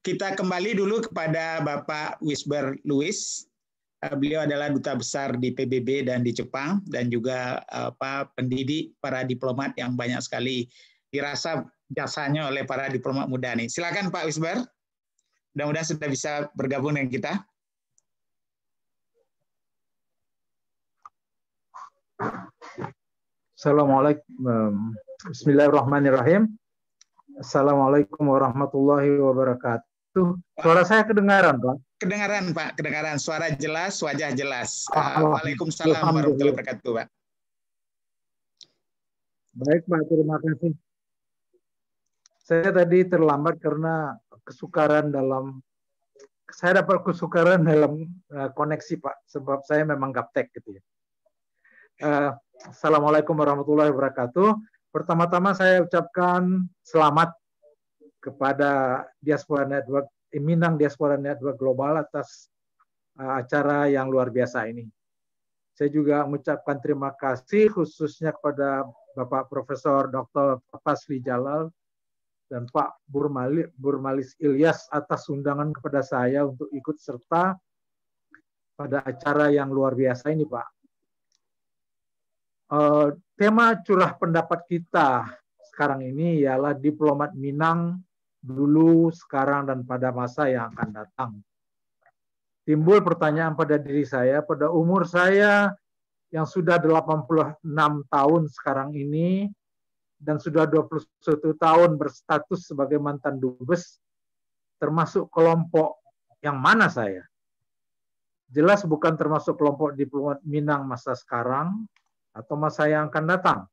Kita kembali dulu kepada Bapak Wisber Louis. Beliau adalah duta besar di PBB dan di Jepang, dan juga pendidik para diplomat yang banyak sekali dirasa jasanya oleh para diplomat muda nih. Silakan Pak Wisber. Mudah-mudahan sudah bisa bergabung dengan kita. Assalamualaikum. Bismillahirrahmanirrahim. Assalamualaikum warahmatullahi wabarakatuh. Suara saya kedengaran, Pak? Kedengaran, Pak. Kedengaran. Suara jelas, wajah jelas. Waalaikumsalam warahmatullahi wabarakatuh, Pak. Baik, Pak. Terima kasih. Saya tadi terlambat karena saya dapat kesukaran dalam koneksi, Pak. Sebab saya memang gaptek gitu ya. Assalamualaikum warahmatullahi wabarakatuh. Pertama-tama saya ucapkan selamat kepada Diaspora Network, Minang Diaspora Network Global atas acara yang luar biasa ini. Saya juga mengucapkan terima kasih khususnya kepada Bapak Profesor Dr. Pasli Jalal dan Pak Burmalis Ilyas atas undangan kepada saya untuk ikut serta pada acara yang luar biasa ini, Pak. Tema curah pendapat kita sekarang ini ialah diplomat Minang dulu, sekarang, dan pada masa yang akan datang. Timbul pertanyaan pada diri saya, pada umur saya yang sudah 86 tahun sekarang ini, dan sudah 21 tahun berstatus sebagai mantan dubes, termasuk kelompok yang mana saya? Jelas bukan termasuk kelompok diplomat Minang masa sekarang, atau masa yang akan datang.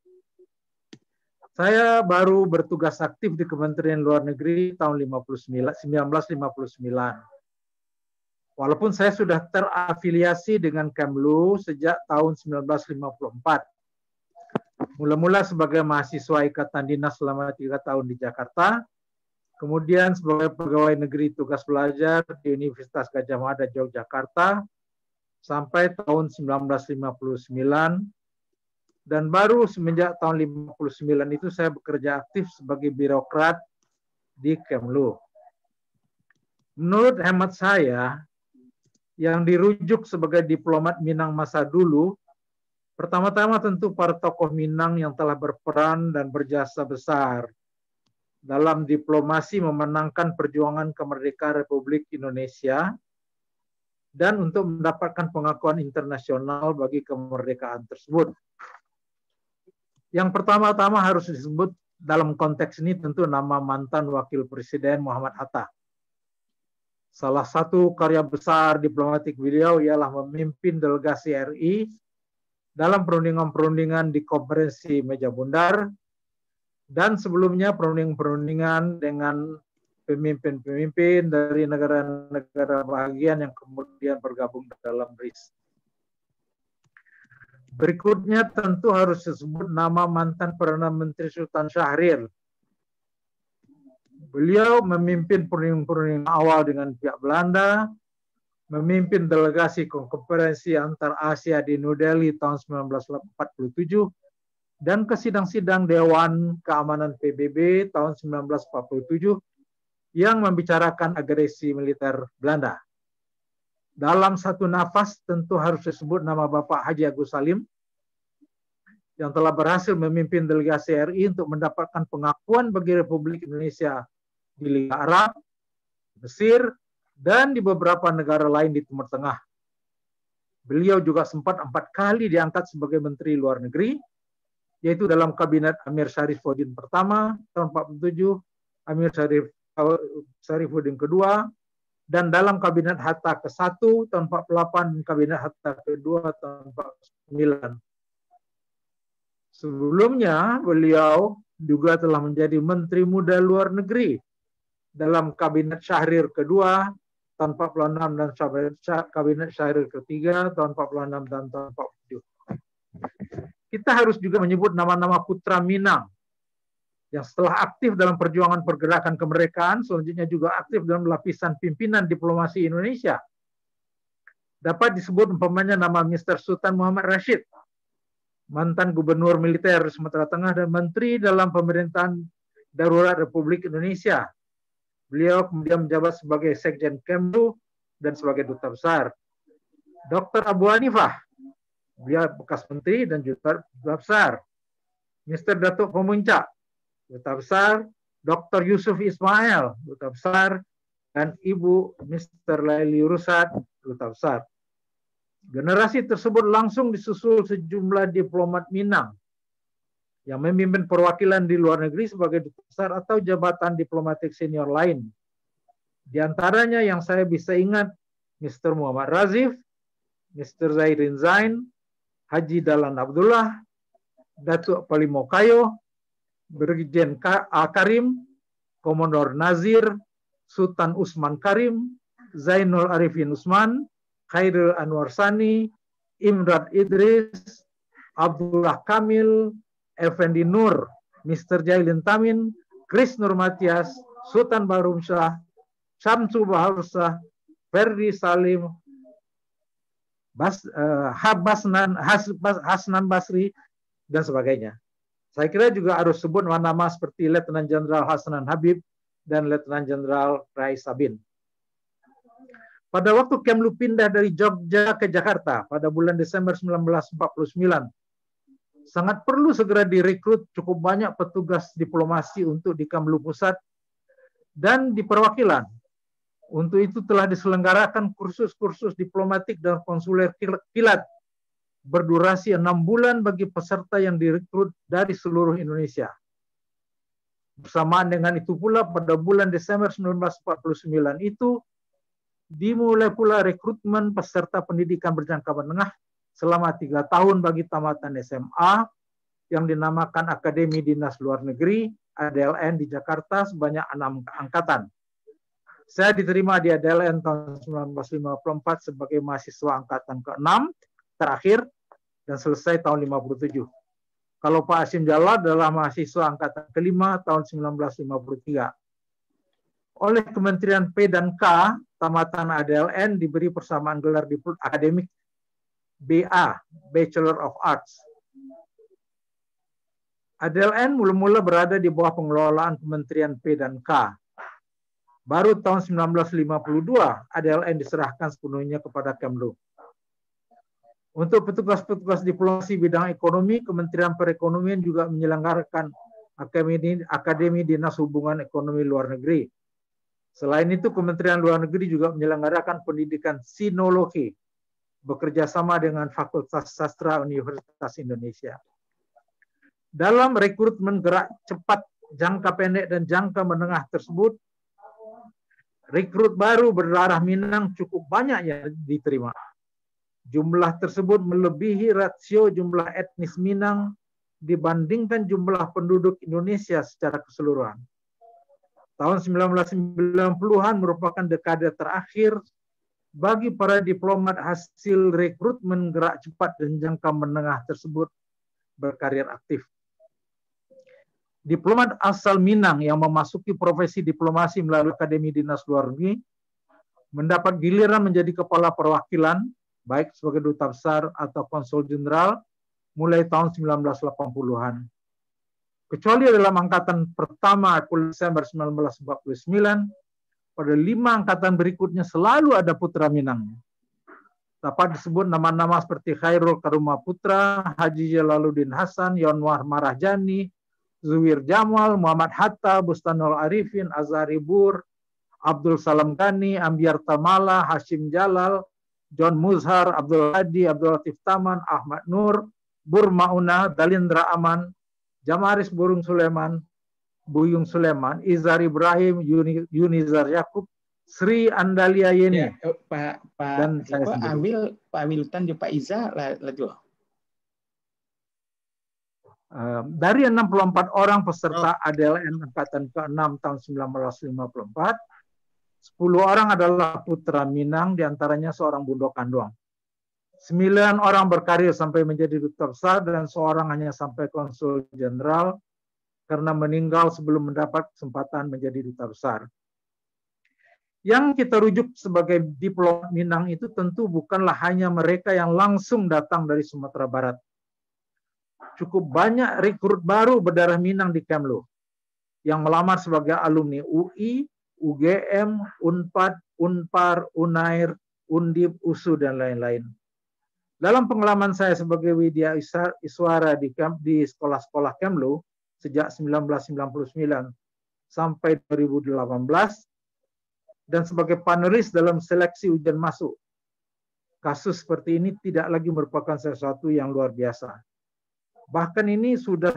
Saya baru bertugas aktif di Kementerian Luar Negeri tahun 1959. Walaupun saya sudah terafiliasi dengan Kemlu sejak tahun 1954. Mula-mula sebagai mahasiswa Ikatan Dinas selama 3 tahun di Jakarta, kemudian sebagai pegawai negeri tugas belajar di Universitas Gadjah Mada, Yogyakarta, sampai tahun 1959. Dan baru semenjak tahun 59 itu saya bekerja aktif sebagai birokrat di Kemlu. Menurut hemat saya, yang dirujuk sebagai diplomat Minang masa dulu, pertama-tama tentu para tokoh Minang yang telah berperan dan berjasa besar dalam diplomasi memenangkan perjuangan kemerdekaan Republik Indonesia dan untuk mendapatkan pengakuan internasional bagi kemerdekaan tersebut. Yang pertama-tama harus disebut dalam konteks ini tentu nama mantan Wakil Presiden Muhammad Hatta. Salah satu karya besar diplomatik beliau ialah memimpin delegasi RI dalam perundingan-perundingan di konferensi Meja Bundar, dan sebelumnya perundingan-perundingan dengan pemimpin-pemimpin dari negara-negara bagian yang kemudian bergabung dalam BRICS. Berikutnya tentu harus disebut nama mantan Perdana Menteri Sultan Syahrir. Beliau memimpin perundingan awal dengan pihak Belanda, memimpin delegasi konferensi antar Asia di New Delhi tahun 1947, dan ke sidang-sidang Dewan Keamanan PBB tahun 1947 yang membicarakan agresi militer Belanda. Dalam satu nafas tentu harus disebut nama Bapak Haji Agus Salim yang telah berhasil memimpin delegasi RI untuk mendapatkan pengakuan bagi Republik Indonesia di Liga Arab, Mesir, dan di beberapa negara lain di Timur Tengah. Beliau juga sempat 4 kali diangkat sebagai Menteri Luar Negeri, yaitu dalam Kabinet Amir Syarifuddin pertama tahun 47, Amir Syarifuddin kedua, dan dalam Kabinet Hatta ke-1 tahun 48 dan Kabinet Hatta ke-2 tahun 49. Sebelumnya beliau juga telah menjadi Menteri Muda Luar Negeri dalam Kabinet Syahrir kedua tahun 46 dan Kabinet Syahrir ketiga tahun 46 dan tahun 47. Kita harus juga menyebut nama-nama putra Minang yang setelah aktif dalam perjuangan pergerakan kemerdekaan, selanjutnya juga aktif dalam lapisan pimpinan diplomasi Indonesia. Dapat disebut umpamanya nama Mr. Sultan Muhammad Rashid, mantan gubernur militer Sumatera Tengah dan menteri dalam pemerintahan darurat Republik Indonesia. Beliau kemudian menjabat sebagai Sekjen Kemlu dan sebagai Duta Besar. Dr. Abu Hanifah, beliau bekas menteri dan juga Duta Besar. Mr. Datuk Pemuncak, Duta Besar. Dr. Yusuf Ismail, Duta Besar. Dan Ibu Mr. Laili Rusad, Duta Besar. Generasi tersebut langsung disusul sejumlah diplomat Minang yang memimpin perwakilan di luar negeri sebagai duta besar atau jabatan diplomatik senior lain. Di antaranya yang saya bisa ingat, Mr. Muhammad Razif, Mr. Zairin Zain, Haji Dahlan Abdullah, Datuk Palimokayo, Brigjen Karim, Komodor Nazir, Sultan Usman Karim, Zainul Arifin Usman, Khairul Anwar Sani, Imrad Idris, Abdullah Kamil, Effendi Nur, Mr. Jailin Tamin, Kris Nurmatias, Sultan Barumsyah, Syamsu Baharsah, Ferdi Salim, Hasnan Basri, dan sebagainya. Saya kira juga harus sebut nama seperti Letnan Jenderal Hasanan Habib dan Letnan Jenderal Rais Sabin. Pada waktu Kemlu pindah dari Jogja ke Jakarta pada bulan Desember 1949, sangat perlu segera direkrut cukup banyak petugas diplomasi untuk di Kemlu Pusat dan di perwakilan. Untuk itu telah diselenggarakan kursus-kursus diplomatik dan konsuler kilat berdurasi 6 bulan bagi peserta yang direkrut dari seluruh Indonesia. Bersamaan dengan itu pula pada bulan Desember 1949 itu dimulai pula rekrutmen peserta pendidikan berjangka menengah selama 3 tahun bagi tamatan SMA yang dinamakan Akademi Dinas Luar Negeri ADLN di Jakarta sebanyak 6 angkatan. Saya diterima di ADLN tahun 1954 sebagai mahasiswa angkatan ke-6 terakhir dan selesai tahun 57. Kalau Pak Hasyim Jalal adalah mahasiswa angkatan ke-5 tahun 1953. Oleh Kementerian P dan K, tamatan ADLN diberi persamaan gelar akademik BA, Bachelor of Arts. ADLN mula-mula berada di bawah pengelolaan Kementerian P dan K. Baru tahun 1952, ADLN diserahkan sepenuhnya kepada Kemlu. Untuk petugas-petugas diplomasi bidang ekonomi, Kementerian Perekonomian juga menyelenggarakan Akademi Dinas Hubungan Ekonomi Luar Negeri. Selain itu, Kementerian Luar Negeri juga menyelenggarakan pendidikan sinologi, bekerja sama dengan Fakultas Sastra Universitas Indonesia. Dalam rekrutmen gerak cepat, jangka pendek, dan jangka menengah tersebut, rekrut baru berdarah Minang cukup banyak yang diterima. Jumlah tersebut melebihi rasio jumlah etnis Minang dibandingkan jumlah penduduk Indonesia secara keseluruhan. Tahun 1990-an merupakan dekade terakhir bagi para diplomat hasil rekrutmen gerak cepat dan jangka menengah tersebut berkarir aktif. Diplomat asal Minang yang memasuki profesi diplomasi melalui Akademi Dinas Luar Negeri mendapat giliran menjadi kepala perwakilan, baik sebagai duta besar atau konsul jenderal, mulai tahun 1980-an. Kecuali dalam angkatan pertama Desember 1949, pada 5 angkatan berikutnya selalu ada putra Minang. Dapat disebut nama-nama seperti Khairul Karuma Putra, Haji Jalaluddin Hasan, Yanwar Marahjani, Zuwir Jamal, Muhammad Hatta, Bustanul Arifin, Azhari Bur, Abdul Salam Ghani, Ambiar Tamala, Hasyim Jalal, John Muzhar, Abdul Hadi, Abdul Latif Taman, Ahmad Nur, Bur Mauna, Dalindra Aman, Jamaris Burung Suleman, Buyung Suleman, Izhar Ibrahim, Yunizar Yakub, Sri Andalia Yeni. Ya, Pak dan saya ambil Pak Wilutan juga Pak Iza lagi. Dari 64 orang peserta ADLN angkatan ke-6 tahun 1954, 10 orang adalah putra Minang, diantaranya seorang Bundokan doang. 9 orang berkarir sampai menjadi duta besar dan seorang hanya sampai konsul jenderal karena meninggal sebelum mendapat kesempatan menjadi duta besar. Yang kita rujuk sebagai diplomat Minang itu tentu bukanlah hanya mereka yang langsung datang dari Sumatera Barat. Cukup banyak rekrut baru berdarah Minang di Kemlu yang melamar sebagai alumni UI, UGM, Unpad, Unpar, Unair, Undip, USU, dan lain-lain. Dalam pengalaman saya sebagai widya iswara di sekolah-sekolah Kemlu sejak 1999 sampai 2018 dan sebagai panelis dalam seleksi ujian masuk, kasus seperti ini tidak lagi merupakan sesuatu yang luar biasa. Bahkan ini sudah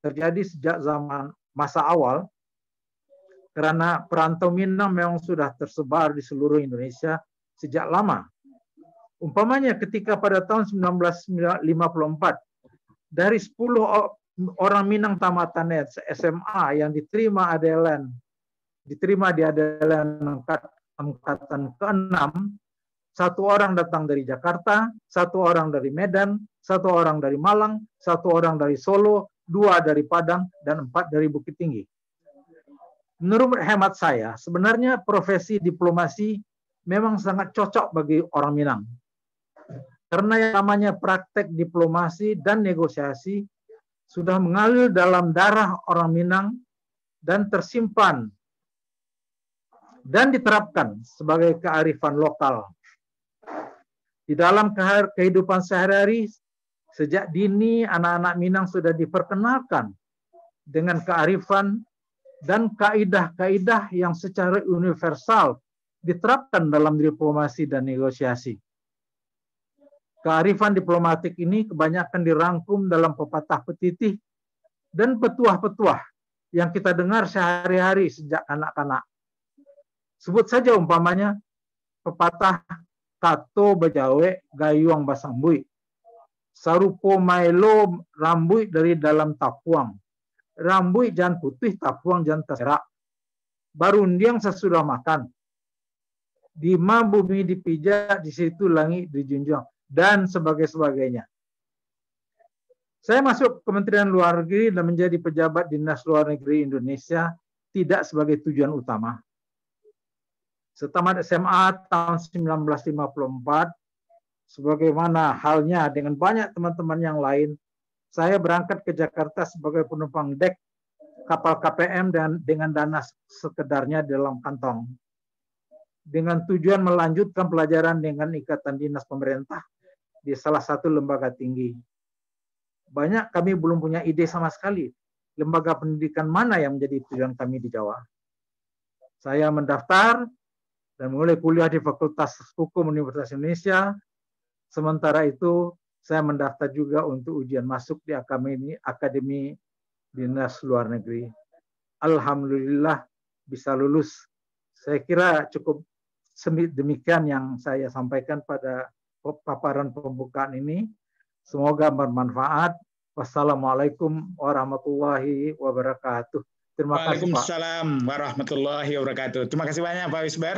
terjadi sejak zaman masa awal, karena perantau Minang memang sudah tersebar di seluruh Indonesia sejak lama. Umpamanya ketika pada tahun 1954, dari 10 orang Minang tamatan SMA yang diterima di Adelan angkatan ke-6, 1 orang datang dari Jakarta, 1 orang dari Medan, 1 orang dari Malang, 1 orang dari Solo, 2 dari Padang, dan 4 dari Bukit Tinggi. Menurut hemat saya, sebenarnya profesi diplomasi memang sangat cocok bagi orang Minang. Karena yang namanya praktek diplomasi dan negosiasi sudah mengalir dalam darah orang Minang dan tersimpan dan diterapkan sebagai kearifan lokal. Di dalam kehidupan sehari-hari, sejak dini anak-anak Minang sudah diperkenalkan dengan kearifan dan kaidah-kaidah yang secara universal diterapkan dalam diplomasi dan negosiasi. Kearifan diplomatik ini kebanyakan dirangkum dalam pepatah petitih dan petuah-petuah yang kita dengar sehari-hari sejak anak-anak. Sebut saja umpamanya pepatah Kato Bajawe Gayuang Basambui, Sarupo Maelo Rambui dari dalam tapuang, Rambui jan putih tapuang jan terserak, Barundiang sesudah makan, di ma bumi dipijak, di situ langit dijunjung, dan sebagainya. Saya masuk Kementerian Luar Negeri dan menjadi pejabat Dinas Luar Negeri Indonesia tidak sebagai tujuan utama. Setamat SMA tahun 1954, sebagaimana halnya dengan banyak teman-teman yang lain, saya berangkat ke Jakarta sebagai penumpang dek kapal KPM dan dengan dana sekedarnya dalam kantong, dengan tujuan melanjutkan pelajaran dengan ikatan dinas pemerintah di salah satu lembaga tinggi. Banyak kami belum punya ide sama sekali lembaga pendidikan mana yang menjadi tujuan kami di Jawa. Saya mendaftar dan mulai kuliah di Fakultas Hukum Universitas Indonesia. Sementara itu saya mendaftar juga untuk ujian masuk di Akademi Dinas Luar Negeri. Alhamdulillah bisa lulus. Saya kira cukup demikian yang saya sampaikan pada paparan pembukaan ini. Semoga bermanfaat. Wassalamualaikum warahmatullahi wabarakatuh. Terima kasih, Pak. Waalaikumsalam warahmatullahi wabarakatuh. Terima kasih banyak Pak Wisbar.